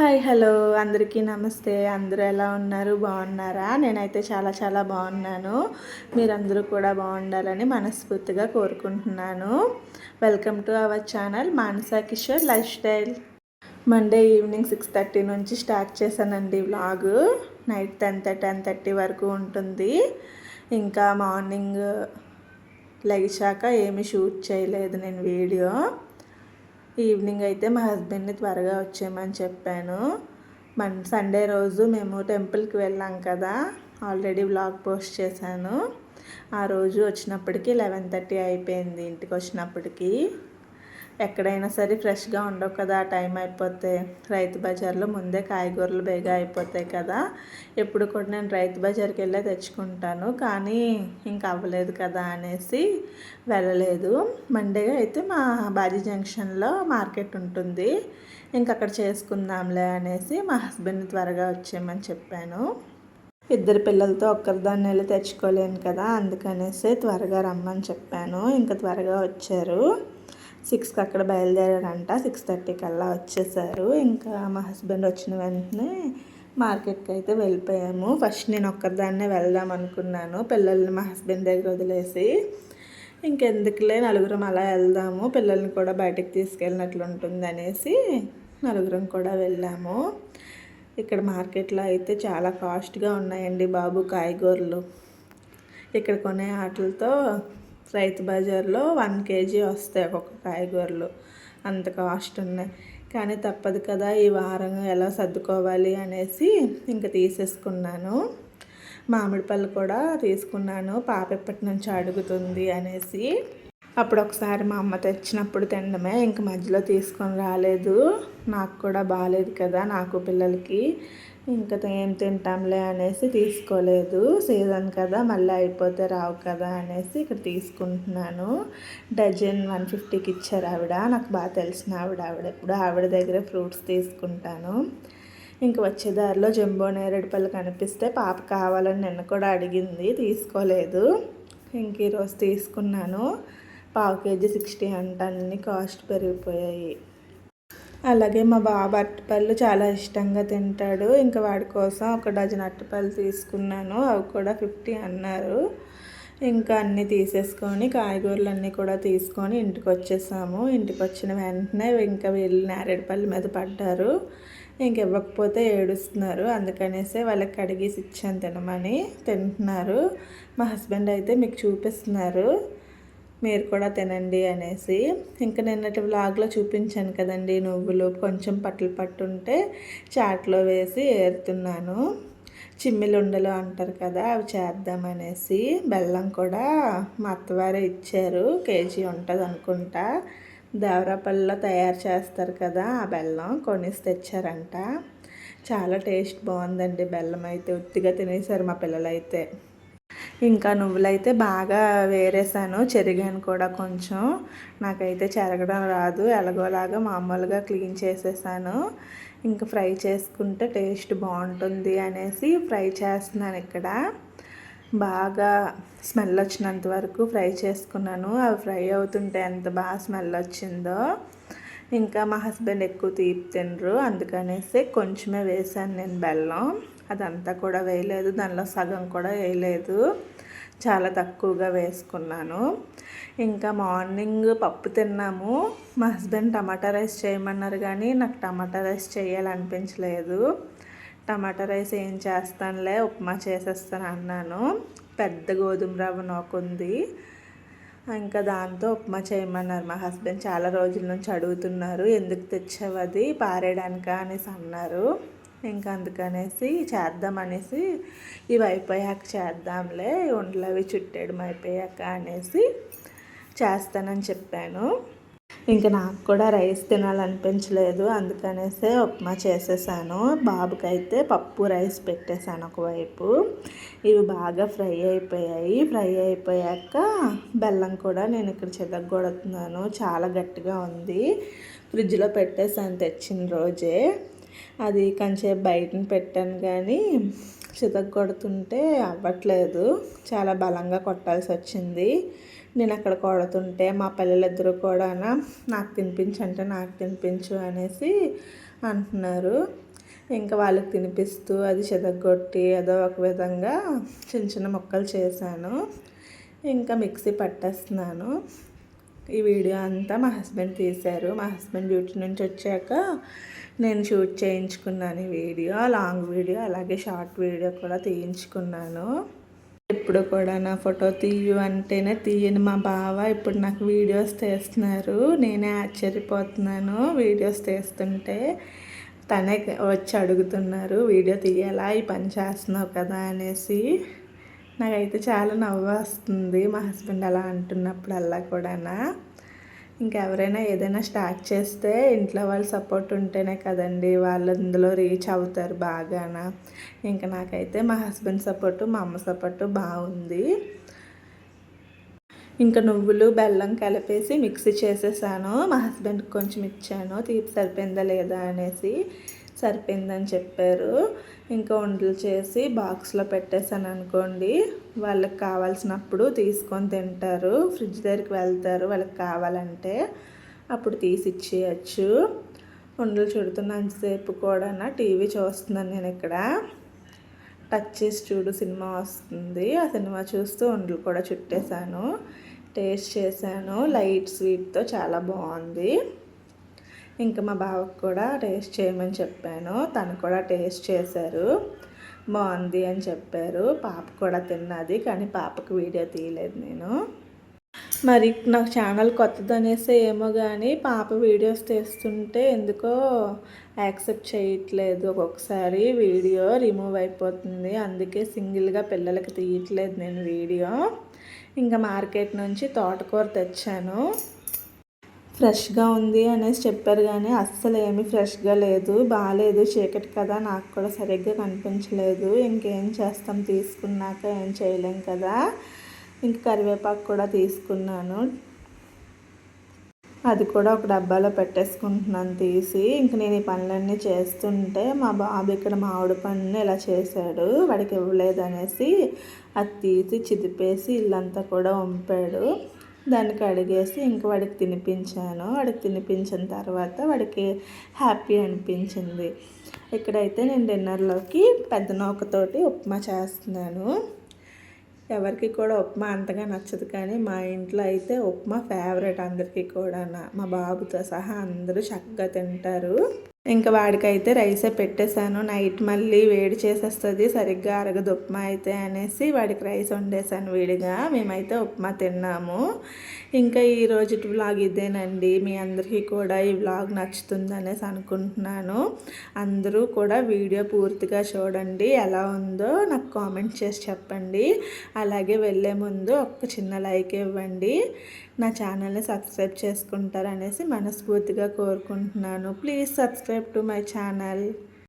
Hi hello అందరికీ నమస్తే. అందరూ ఎలా ఉన్నారు? బాగున్నారా? నేనైతే చాలా చాలా బాగున్నాను. మీరందరూ కూడా బాగుండాలని మనస్ఫూర్తిగా కోరుకుంటున్నాను. Welcome to our channel Manasa Kishore life style. Monday evening 6:30 నుంచి స్టార్ట్ చేశానండి వ్లాగు. నైట్ 10:30 వరకు ఉంటుంది. ఇంకా మార్నింగ్ లెగిశాక ఏమీ షూట్ చేయలేదు నేను వీడియో. ఈవినింగ్ అయితే మా హస్బెండ్ని త్వరగా వచ్చేయమని చెప్పాను. సండే రోజు మేము టెంపుల్కి వెళ్ళాం కదా, ఆల్రెడీ వ్లాగ్ పోస్ట్ చేశాను. ఆ రోజు వచ్చినప్పటికీ 11:30 అయిపోయింది ఇంటికి వచ్చినప్పటికీ. ఎక్కడైనా సరే ఫ్రెష్గా ఉండవు కదా, టైం అయిపోతే. రైతు బజార్లో ముందే కాయగూరలు బేగా అయిపోతాయి కదా. ఎప్పుడు కూడా నేను రైతు బజార్కి వెళ్ళే తెచ్చుకుంటాను, కానీ ఇంకా అవ్వలేదు కదా అనేసి వెళ్ళలేదు. మండే అయితే మా బాజీ జంక్షన్లో మార్కెట్ ఉంటుంది, ఇంకా అక్కడ చేసుకుందాంలే అనేసి మా హస్బెండ్ని త్వరగా వచ్చేయమని చెప్పాను. ఇద్దరు పిల్లలతో ఒక్కరిదాన్ని వెళ్ళి తెచ్చుకోలేను కదా, అందుకనేసి త్వరగా రమ్మని చెప్పాను. ఇంకా త్వరగా వచ్చారు. 6కి అక్కడ బయలుదేరారంట. 6:30 కల్లా వచ్చేసారు. ఇంకా మా హస్బెండ్ వచ్చిన వెంటనే మార్కెట్కి అయితే వెళ్ళిపోయాము. ఫస్ట్ నేను ఒక్కరిదాన్నే వెళ్దాం అనుకున్నాను, పిల్లల్ని మా హస్బెండ్ దగ్గర వదిలేసి. ఇంకెందుకులే నలుగురం అలా వెళ్దాము, పిల్లల్ని కూడా బయటకు తీసుకెళ్ళినట్లు ఉంటుంది అనేసి నలుగురం కూడా వెళ్ళాము. ఇక్కడ మార్కెట్లో అయితే చాలా కాస్ట్గా ఉన్నాయండి బాబు కాయగూరలు. ఇక్కడ కొనే వాటితో రైతు బజార్లో 1 kg వస్తాయి ఒక్కొక్క కాయగూరలు, అంత కాస్ట్ ఉన్నాయి. కానీ తప్పదు కదా, ఈ వారం ఎలా సర్దుకోవాలి అనేసి ఇంకా తీసేసుకున్నాను. మామిడి పళ్ళు కూడా తీసుకున్నాను, పాప ఎప్పటి నుంచి అడుగుతుంది అనేసి. అప్పుడు ఒకసారి మా అమ్మ తెచ్చినప్పుడు తినడమే, ఇంక మధ్యలో తీసుకొని రాలేదు. నాకు కూడా బాగాలేదు కదా, నాకు పిల్లలకి. ఇంకా ఏం తింటాంలే అనేసి తీసుకోలేదు. సీజన్ కదా, మళ్ళీ అయిపోతే రావు కదా అనేసి ఇక్కడ తీసుకుంటున్నాను. డజన్ 150కి ఇచ్చారు ఆవిడ, నాకు బాగా తెలిసిన ఆవిడ. ఎప్పుడు ఆవిడ దగ్గర ఫ్రూట్స్ తీసుకుంటాను. ఇంక వచ్చే దారిలో జంబో నేరేడు పళ్ళు కనిపిస్తే పాప కావాలని నిన్న కూడా అడిగింది, తీసుకోలేదు. ఇంక ఈరోజు తీసుకున్నాను. 1/2 kg 60 అంట, అన్ని కాస్ట్ పెరిగిపోయాయి. అలాగే మా బాబు అరటిపళ్ళు చాలా ఇష్టంగా తింటాడు. ఇంకా వాడి కోసం ఒక డజన్ అరటిపళ్ళు తీసుకున్నాను, అవి కూడా 50 అన్నారు. ఇంకా అన్నీ తీసేసుకొని కాయగూరలు అన్నీ కూడా తీసుకొని ఇంటికి వచ్చేసాము. ఇంటికి వచ్చిన వెంటనే ఇంకా వీళ్ళు నేరేడుపల్లి మీద పడ్డారు. ఇంక ఇవ్వకపోతే ఏడుస్తున్నారు, అందుకనేసి వాళ్ళకి కడిగేసి ఇచ్చాను తినమని. తింటున్నారు. మా హస్బెండ్ అయితే మీకు చూపిస్తున్నారు, మీరు కూడా తినండి అనేసి. ఇంకా నిన్నటి వ్లాగ్లో చూపించాను కదండి, నువ్వులు కొంచెం పట్టుంటే చాట్లో వేసి ఏరుతున్నాను. చిమ్మిలు ఉండలు అంటారు కదా, అవి చేద్దామనేసి. బెల్లం కూడా మా అత్తవారే ఇచ్చారు, కేజీ ఉంటుంది అనుకుంటా. దేవరాపల్లిలో తయారు చేస్తారు కదా, ఆ బెల్లం కొనేసి తెచ్చారంట. చాలా టేస్ట్ బాగుందండి బెల్లం అయితే. ఉత్తిగా తినేసారు మా పిల్లలైతే. ఇంకా నువ్వులైతే బాగా వేరేసాను, చెరిగాను కూడా కొంచెం. నాకైతే చెరగడం రాదు, ఎలాగోలాగా మామూలుగా క్లీన్ చేసేసాను. ఇంకా ఫ్రై చేసుకుంటే టేస్ట్ బాగుంటుంది అనేసి ఫ్రై చేస్తున్నాను ఇక్కడ. బాగా స్మెల్ వచ్చినంత వరకు ఫ్రై చేసుకున్నాను. అవి ఫ్రై అవుతుంటే ఎంత బాగా స్మెల్ వచ్చిందో. ఇంకా మా హస్బెండ్ ఎక్కువ తీపి తినరు, అందుకనేసి కొంచెమే వేసాను నేను బెల్లం. అదంతా కూడా వేయలేదు, దానిలో సగం కూడా వేయలేదు, చాలా తక్కువగా వేసుకున్నాను. ఇంకా మార్నింగ్ పప్పు తిన్నాము. మా హస్బెండ్ టమాటా రైస్ చేయమన్నారు, కానీ నాకు టమాటా రైస్ చేయాలనిపించలేదు. టమాటా రైస్ ఏం చేస్తానులే, ఉప్మా చేసేస్తాను అన్నాను. పెద్ద గోధుమ రవ్వ నూకుంది, ఇంకా దాంతో ఉప్మా చేయమన్నారు మా హస్బెండ్. చాలా రోజుల నుంచి అడుగుతున్నారు, ఎందుకు తెచ్చావు అది పారేయడానికా అనేసి అన్నారు. ఇంకా అందుకనేసి చేద్దామనేసి, ఇవి అయిపోయాక చేద్దాంలే, ఉండలు అవి చుట్టేయడం అయిపోయాక అనేసి చేస్తానని చెప్పాను. ఇంకా నాకు కూడా రైస్ తినాలనిపించలేదు, అందుకనేసే ఉప్మా చేసేసాను. బాబుకైతే పప్పు రైస్ పెట్టేశాను ఒకవైపు. ఇవి బాగా ఫ్రై అయిపోయాయి. ఫ్రై అయిపోయాక బెల్లం కూడా నేను ఇక్కడ చితగ్గొడుతున్నాను, చాలా గట్టిగా ఉంది. ఫ్రిడ్జ్లో పెట్టేసాను తెచ్చిన రోజే. అది కొంచెంసేపు బయటని పెట్టాను, కానీ చితగ్గొడుతుంటే అవ్వట్లేదు, చాలా బలంగా కొట్టాల్సి వచ్చింది. నేను అక్కడ కొడుతుంటే మా పిల్లలిద్దరూ కూడా నాకు తినిపించు అంటే నాకు తినిపించు అనేసి అంటున్నారు. ఇంకా వాళ్ళకి తినిపిస్తూ అది చెదగొట్టి ఏదో ఒక విధంగా చిన్న చిన్న ముక్కలు చేశాను. ఇంకా మిక్సీ పట్టేస్తున్నాను. ఈ వీడియో అంతా మా హస్బెండ్ తీశారు. మా హస్బెండ్ డ్యూటీ నుంచి వచ్చాక నేను షూట్ చేయించుకున్నాను. ఈ వీడియో లాంగ్ వీడియో అలాగే షార్ట్ వీడియో కూడా తీయించుకున్నాను. ఇప్పుడు కూడా నా ఫోటో తీయు అంటేనే తీయని మా బావ ఇప్పుడు నాకు వీడియోస్ తీస్తున్నారు. నేనే ఆశ్చర్యపోతున్నాను. వీడియోస్ తీస్తుంటే తనే వచ్చి అడుగుతున్నారు, వీడియో తీయాలా, ఈ పని చేస్తున్నావు కదా అనేసి. నాకైతే చాలా నవ్వు వస్తుంది మా హస్బెండ్ అలా అంటున్నప్పుడల్లా కూడా. ఇంకెవరైనా ఏదైనా స్టార్ట్ చేస్తే ఇంట్లో వాళ్ళ సపోర్ట్ ఉంటేనే కదండి వాళ్ళు అందులో రీచ్ అవుతారు బాగానా. ఇంకా నాకైతే మా హస్బెండ్ సపోర్టు మా అమ్మ సపోర్టు బాగుంది. ఇంకా నువ్వులు బెల్లం కలిపేసి మిక్సీ చేసేసాను. మా హస్బెండ్కి కొంచెం ఇచ్చాను, తీపి సరిపోయిందా లేదా అనేసి. సరిపోయిందని చెప్పారు. ఇంకా వంటలు చేసి బాక్స్లో పెట్టేశాను అనుకోండి. వాళ్ళకి కావాల్సినప్పుడు తీసుకొని తింటారు. ఫ్రిడ్జ్ దగ్గరికి వెళ్తారు వాళ్ళకి కావాలంటే, అప్పుడు తీసి ఇచ్చేయచ్చు. వంటలు చుడుతున్నంతసేపు కూడా టీవీ చూస్తున్నాను నేను ఇక్కడ. టచ్ చేసి చూడు సినిమా వస్తుంది, ఆ సినిమా చూస్తూ వంటలు కూడా చుట్టేశాను. టేస్ట్ చేశాను, లైట్ స్వీట్తో చాలా బాగుంది. ఇంకా మా బావకు కూడా టేస్ట్ చేయమని చెప్పాను, తను కూడా టేస్ట్ చేశారు, బాగుంది అని చెప్పారు. పాప కూడా తిన్నది, కానీ పాపకు వీడియో తీయలేదు నేను. మరి నాకు ఛానల్ కొత్తదనేసే ఏమో కానీ పాప వీడియోస్ తీస్తుంటే ఎందుకో యాక్సెప్ట్ చేయట్లేదు. ఒక్కొక్కసారి వీడియో రిమూవ్ అయిపోతుంది, అందుకే సింగిల్గా పిల్లలకి తీయట్లేదు నేను వీడియో. ఇంకా మార్కెట్ నుంచి తోటకూర తెచ్చాను. ఫ్రెష్గా ఉంది అనేసి చెప్పారు కానీ అస్సలు ఏమీ ఫ్రెష్గా లేదు, బాగాలేదు. చీకటి కదా, నాకు కూడా సరిగ్గా కనిపించలేదు. ఇంకేం చేస్తాం, తీసుకున్నాక ఏం చేయలేం కదా. ఇంక కరివేపాకు కూడా తీసుకున్నాను, అది కూడా ఒక డబ్బాలో పెట్టేసుకుంటున్నాను తీసి. ఇంక నేను ఈ పనులన్నీ చేస్తుంటే మా బాబు ఇక్కడ మామిడి పండుని ఇలా చేశాడు, వాడికి ఇవ్వలేదు అనేసి అది తీసి చిదిపేసి ఇల్లంతా కూడా వంపాడు. దాన్ని కడిగేసి ఇంక వాడికి తినిపించాను. వాడికి తినిపించిన తర్వాత వాడికి హ్యాపీ అనిపించింది. ఇక్కడైతే నేను డిన్నర్లోకి పెద్ద నూకతోటి ఉప్మా చేస్తున్నాను. ఎవరికి కూడా ఉప్మా అంతగా నచ్చదు, కానీ మా ఇంట్లో అయితే ఉప్మా ఫేవరెట్ అందరికీ కూడా. మా బాబుతో సహా అందరూ చక్కగా తింటారు. ఇంకా వాడికైతే రైసే పెట్టేశాను. నైట్ మళ్ళీ వేడి చేసేస్తుంది, సరిగ్గా అరగదు ఉప్మా అయితే అనేసి వాడికి రైస్ వండేసాను విడిగా. మేమైతే ఉప్మా తిన్నాము. ఇంకా ఈరోజు వ్లాగ్ ఇదేనండి. మీ అందరికీ కూడా ఈ వ్లాగ్ నచ్చుతుంది అనేసి అనుకుంటున్నాను. అందరూ కూడా వీడియో పూర్తిగా చూడండి, ఎలా ఉందో నాకు కామెంట్ చేసి చెప్పండి. అలాగే వెళ్ళే ముందు ఒక చిన్న లైక్ ఇవ్వండి, నా ఛానల్ని సబ్స్క్రైబ్ చేసుకుంటారనేసి మనస్ఫూర్తిగా కోరుకుంటున్నాను. Please subscribe to my channel.